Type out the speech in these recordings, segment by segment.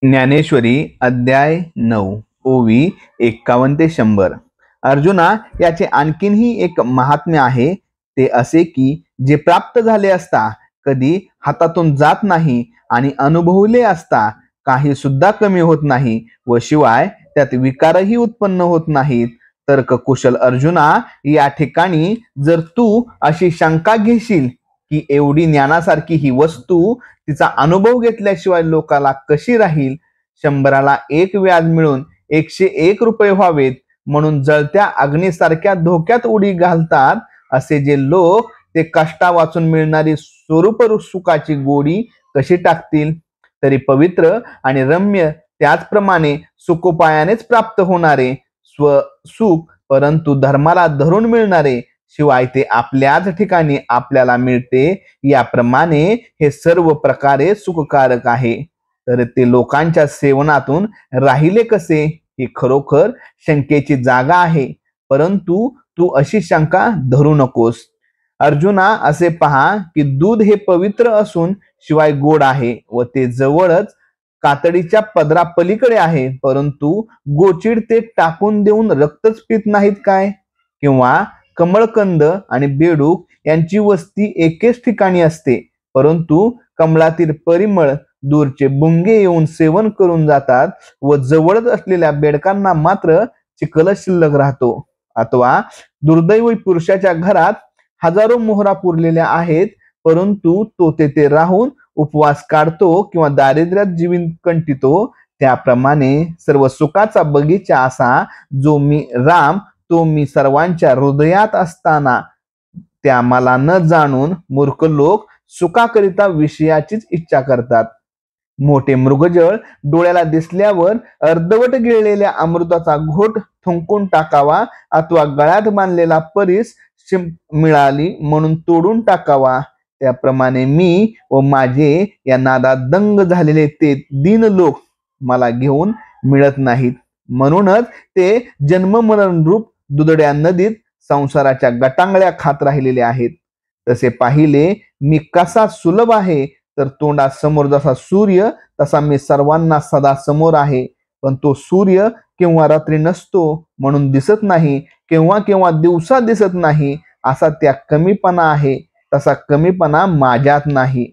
ज्ञानेश्वरी अध्याय 9 ओवी 51 ते 100। अर्जुना, याचे आणखीनही एक महात्म्य आहे, ते असे की जे प्राप्त झाले असता कधी हातातून जात नाही आणि अनुभवले असता काही सुद्धा कमी होत नाही व शिवाय त्यात विकारही उत्पन्न होत नाहीत। तर्ककुशल अर्जुना, या ठिकाणी जर तू अशी शंका घेशील की एवढी ज्ञानासारखी ही वस्तू तिचा अनुभव घेतल्याशिवाय लोकाला कशी राहील, 100ला 1 व्याज मिळून 101 रुपये व्हावेत म्हणून जळत्या अग्नीसारख्या धोक्यात उडी घालतात, असे जे लोक ते कष्टा वाचून मिळणारी स्वरूप सुखाची गोडी कशी टाकतील? तरी पवित्र आणि रम्य त्याचप्रमाणे सुखोपायानेच प्राप्त होणारे सुख, परंतु धर्माला धरून मिळणारे, शिवाय ते आपल्याच ठिकाणी आपल्याला मिळते, याप्रमाणे हे सर्व प्रकारे सुखकारक आहे। तर ते लोकांच्या सेवनातून राहिले कसे, ही खरोखर शंकेची जागा आहे, परंतु तू अशी शंका धरू नकोस। अर्जुना, असे पहा की दूध हे पवित्र असून शिवाय गोड आहे व ते जवळच कातडीच्या पदरा पलीकडे आहे, परंतु गोचिड ते टाकून देऊन रक्तच पित नाहीत काय? किंवा कमळकंद आणि बेडूक यांची वस्ती एकेच ठिकाणी असते, परंतु कमळातील परिमळ दूरचे बुंगे येऊन सेवन करून जातात व जवळच असलेल्या बेडकांना मात्र चिखलच शिल्लक राहतो। अथवा दुर्दैवी पुरुषाच्या घरात हजारो मोहरा पुरलेल्या आहेत, परंतु तो तेथे राहून उपवास काढतो किंवा दारिद्र्यात जीवन कंटितो, त्याप्रमाणे सर्व सुखाचा बगीचा असा जो मी राम, तो मी सर्वांच्या हृदयात असताना त्या मला न जाणून मूर्ख लोक सुखाकरिता विषयाचीच इच्छा करतात। मोठे मृगजळ डोळ्याला दिसल्यावर अर्धवट गिळलेल्या अमृताचा घोट थुंकून टाकावा, अथवा गळ्यात बांधलेला परीस मिळाली म्हणून तोडून टाकावा, त्याप्रमाणे मी व माझे या नादात दंग झालेले ते दीन लोक मला घेऊन मिळत नाहीत, म्हणूनच ते जन्ममरण रूप दुधड्या नदीत संसाराच्या गटांगळ्या खात राहिलेले आहेत। तसे पाहिले मी कसा सुलभ आहे, तर तोंडासमोर जसा सूर्य तसा मी सर्वांना सदा समोर आहे, पण तो सूर्य केव्हा रात्री नसतो म्हणून दिसत नाही, केव्हा केव्हा दिवसा दिसत नाही, असा त्या कमीपणा आहे, तसा कमीपणा माझ्यात नाही।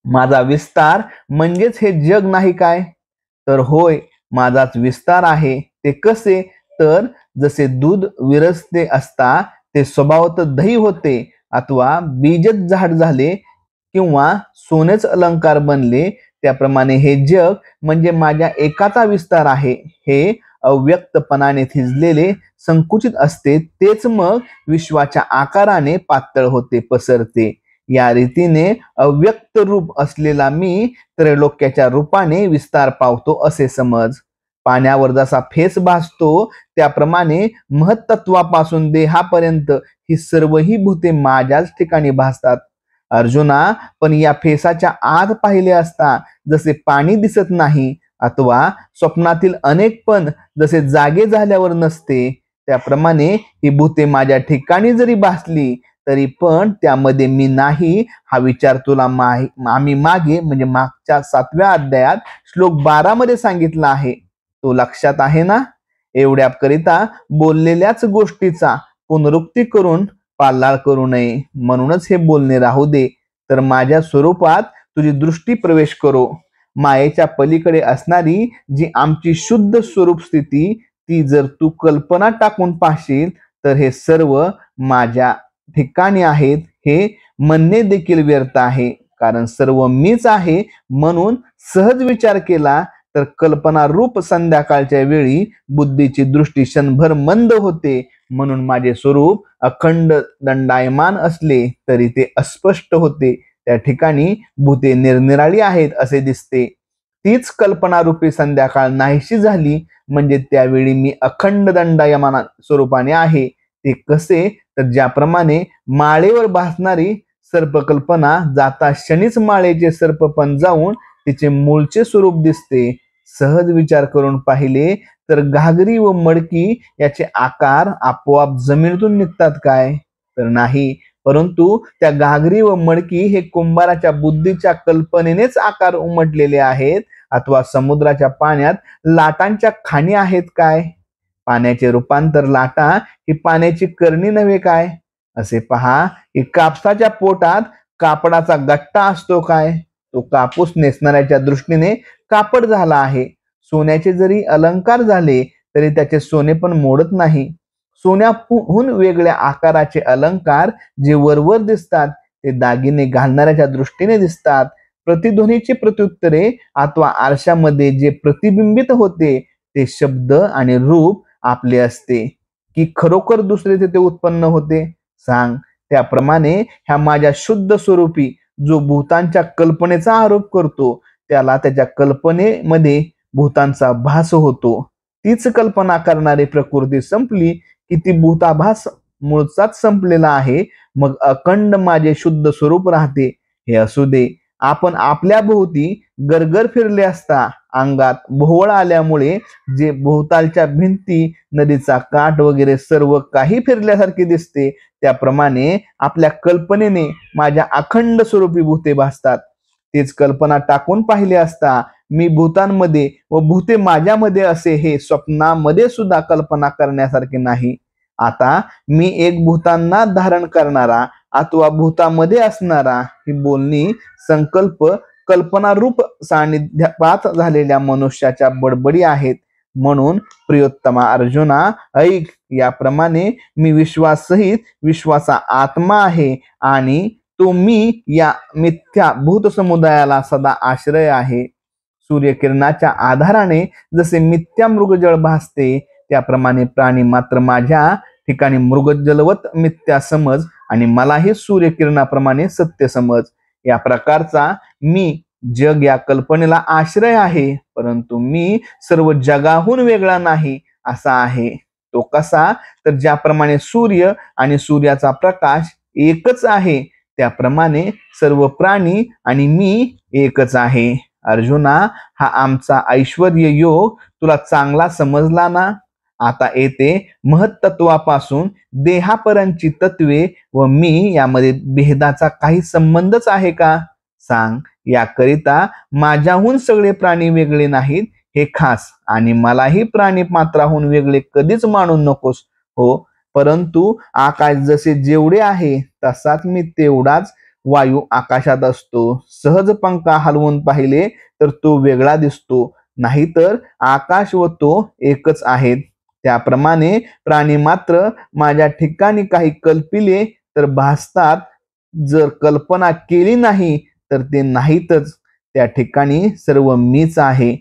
माझा विस्तार म्हणजेच हे जग नाही काय? तर होय, माझाच विस्तार आहे। ते कसे? तर जसे दूध विरसते असता ते स्वभावत दही होते, अथवा बीजच झाड झाले किंवा सोनेच अलंकार बनले, त्याप्रमाणे हे जग म्हणजे माझ्या एकाचा विस्तार आहे। हे अव्यक्तपणाने थिजलेले संकुचित असते, तेच मग विश्वाच्या आकाराने पातळ होते, पसरते। या रीतीने अव्यक्त रूप असलेला मी त्रैलोक्याच्या रूपाने विस्तार पावतो असे समज। पाण्यावर जसा फेस भासतो, त्याप्रमाणे महत्त्वापासून देहापर्यंत ही सर्वही भूते माझ्याच ठिकाणी भासतात। अर्जुना, पण या फेसाच्या आत पाहिले असता जसे पाणी दिसत नाही, अथवा स्वप्नातील अनेक पण जसे जागे झाल्यावर नसते, त्याप्रमाणे ही भूते माझ्या ठिकाणी जरी भासली तरी पण त्यामध्ये मी नाही, हा विचार तुला आम्ही मागे म्हणजे मागच्या 7व्या अध्यायात श्लोक 12 मध्ये सांगितला आहे, तो लक्षात आहे ना? एवढ्याकरिता बोललेल्याच गोष्टीचा पुनरुक्ती करून पालाळ करू नये, म्हणूनच हे बोलणे राहू दे, तर माझ्या स्वरूपात तुझी दृष्टी प्रवेश करो। मायेच्या पलीकडे असणारी जी आमची शुद्ध स्वरूप स्थिती, ती जर तू कल्पना टाकून पाहशील तर हे सर्व माझ्या ठिकाणी आहेत, हे म्हणणे देखील व्यर्थ आहे, कारण सर्व मीच आहे। म्हणून सहज विचार केला तर कल्पना रूप संध्याकाळच्या वेळी बुद्धीची दृष्टी क्षणभर मंद होते, म्हणून माझे स्वरूप अखंड दंडायमान असले तरी ते अस्पष्ट होते, त्या ठिकाणी भूते निरनिराळी आहेत असे दिसते। तीच कल्पनारूपी संध्याकाळ नाहीशी झाली म्हणजे त्यावेळी मी अखंड दंडायमान स्वरूपाने आहे। ते कसे? तर ज्याप्रमाणे माळेवर भासणारी सर्पकल्पना जाता क्षणीच माळेचे सर्पपण जाऊन तिचे मूळचे स्वरूप दिसते। सहज विचार करून पाहिले तर घागरी व मडकी याचे आकार आपोआप जमिनीतून निघतात काय? तर नाही, परंतु त्या घागरी व मडकी हे कुंभाराच्या बुद्धीच्या कल्पनेनेच आकार उमटलेले आहेत, अथवा समुद्राच्या पाण्यात लाटांच्या खाणी आहेत काय? पाण्याचे रूपांतर लाटा ही पाण्याची करणी नव्हे काय? असे पहा की कापसाच्या पोटात कापडाचा गट्टा असतो काय? तो कापूस नेसणाऱ्याच्या दृष्टीने कापड झाला आहे. सोन्याचे जरी अलंकार झाले तरी त्याचे सोने पण मोडत नाही. सोन्याहून वेगळ्या आकाराचे अलंकार जे वरवर दिसतात ते दागिने घालणाऱ्याच्या दृष्टीने दिसतात. प्रतिध्वनीची प्रत्युत्तरे अथवा आरशामध्ये जे प्रतिबिंबित होते ते शब्द आणि रूप आपले असते की खरोखर दुसरे तिथे उत्पन्न होते? सांग. त्याप्रमाणे ह्या माझ्या शुद्ध स्वरूपी जो भूतांच्या कल्पनेचा आरोप करतो त्याला त्याच्या कल्पनेमध्ये भूतांचा भास होतो. तीच कल्पना करणारी प्रकृती संपली की ती भूताभास मूळचाच संपलेला आहे. मग अखंड माझे शुद्ध स्वरूप राहते. हे असू दे. आपण आपल्या भोवती गरगर फिरले असता अंगात भोवळ आल्यामुळे जे भोवतालच्या भिंती, नदीचा काठ वगैरे सर्व काही फिरल्यासारखे दिसते, त्याप्रमाणे आपल्या कल्पनेने माझ्या अखंड स्वरूपी भूते भासतात. तेच कल्पना टाकून पाहिले असता मी भूतांमध्ये व भूते माझ्यामध्ये असे हे स्वप्नामध्ये सुद्धा कल्पना करण्यासारखे नाही. आता मी एक भूतांना धारण करणारा अथवा भूतामध्ये असणारा ही बोलणी संकल्प कल्पनारूप सान्निध्यात झालेल्या मनुष्याच्या बडबडी आहेत. म्हणून प्रियोत्तमा अर्जुना ऐक. याप्रमाणे मी विश्वाससहित विश्वाचा आत्मा आहे आणि तो मी या मिथ्या भूत समुदायाला सदा आश्रय आहे. सूर्यकिरणाच्या आधाराने जसे मिथ्या मृगजळ भासते त्याप्रमाणे प्राणी मात्र माझ्या ठिकाणी मृगजलवत मिथ्या समज आणि मलाही सूर्यकिरणाप्रमाणे सत्य समज. या प्रकारचा मी जग या कल्पनेला आश्रय आहे, परंतु मी सर्व जगाहून वेगळा नाही असा आहे. तो कसा? तर ज्याप्रमाणे सूर्य आणि सूर्याचा प्रकाश एकच आहे त्याप्रमाणे सर्व प्राणी आणि मी एकच आहे. अर्जुना, हा आमचा ऐश्वर्य योग तुला चांगला समजला ना? आता येते महत्त्वापासून देहापर्यंतची तत्वे व मी यामध्ये भेदाचा काही संबंधच आहे का? सांग. याकरिता माझ्याहून सगळे प्राणी वेगळे नाहीत हे खास आणि मलाही प्राणी मात्राहून वेगळे कधीच मानू नकोस. हो, परंतु आकाश जसे जेवढे आहे तसाच मी तेवढाच वायू आकाशात असतो. सहज पंखा हलवून पाहिले तर तो वेगळा दिसतो, नाहीतर आकाश व तो एकच आहेत. त्याप्रमाणे प्राणी मात्र माझ्या ठिकाणी काही कल्पिले तर भासतात, जर कल्पना केली नाही तर ते नाहीतच. त्या ठिकाणी सर्व मीच आहे.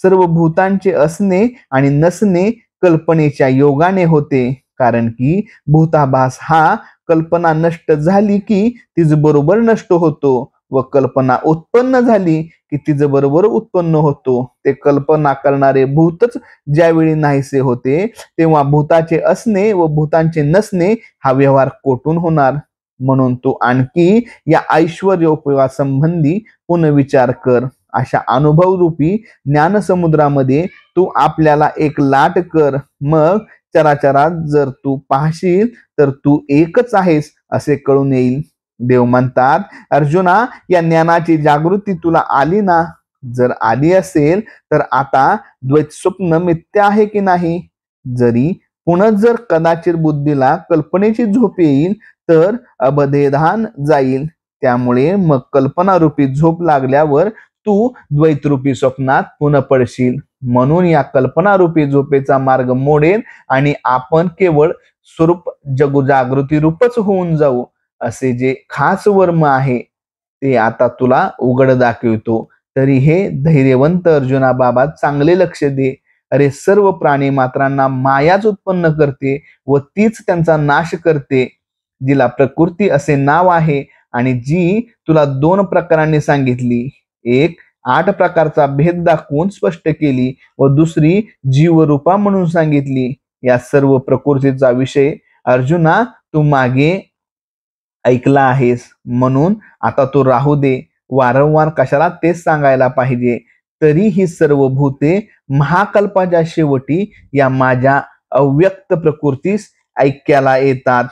सर्व भूतांचे असणे आणि नसणे कल्पनेच्या योगाने होते, कारण की भूताभास हा कल्पना नष्ट झाली की तिच बरोबर नष्ट होतो व कल्पना उत्पन्न झाली की तिच बरोबर उत्पन्न होतो. ते कल्पना करणारे भूतच ज्यावेळी नाहीसे होते तेव्हा भूताचे असणे व भूतांचे नसणे हा व्यवहार कोठून होणार? म्हणून तू आणखी या ऐश्वर्य उपयोगासंबंधी पुनर्विचार कर. अशा अनुभवरूपी ज्ञानसमुद्रामध्ये तू आपल्याला एक लाट कर. मग चराचरात जर तू पाहशील तर तू एकच आहेस असे कळून येईल. देव म्हणतात, अर्जुना, या ज्ञानाची जागृती तुला आली ना? जर आली असेल तर आता द्वैत स्वप्न मिथ्या आहे की नाही? जरी पुन्हा जर कदाचित बुद्धीला कल्पनेची झोप येईल तर अबधेधान जाईल. त्यामुळे मग कल्पनारूपी झोप लागल्यावर तू द्वैतरूपी स्वप्नात पुन्हा पडशील. म्हणून या कल्पनारूपी झोपेचा मार्ग मोडेल आणि आपण केवळ स्वरूप जगजागृती रूपच होऊन जाऊ. असे जे खास वर्म आहे ते आता तुला उघड दाखवतो. तरी हे धैर्यवंत अर्जुना बाबा चांगले लक्ष दे. अरे, सर्व प्राणी मात्रांना मायाच उत्पन्न करते व तीच त्यांचा नाश करते, जिला प्रकृती असे नाव आहे आणि जी तुला 2 प्रकारांनी सांगितली. एक 8 प्रकारचा भेद दाखवून स्पष्ट केली व दुसरी जीवरूपा म्हणून सांगितली. या सर्व प्रकृतीचा विषय अर्जुना तू मागे ऐकला आहेस, म्हणून आता तो राहू दे. वारंवार कशाला तेच सांगायला पाहिजे. तरी ही सर्व भूते महाकल्पाच्या शेवटी या माझ्या अव्यक्त प्रकृतीस ऐक्याला येतात.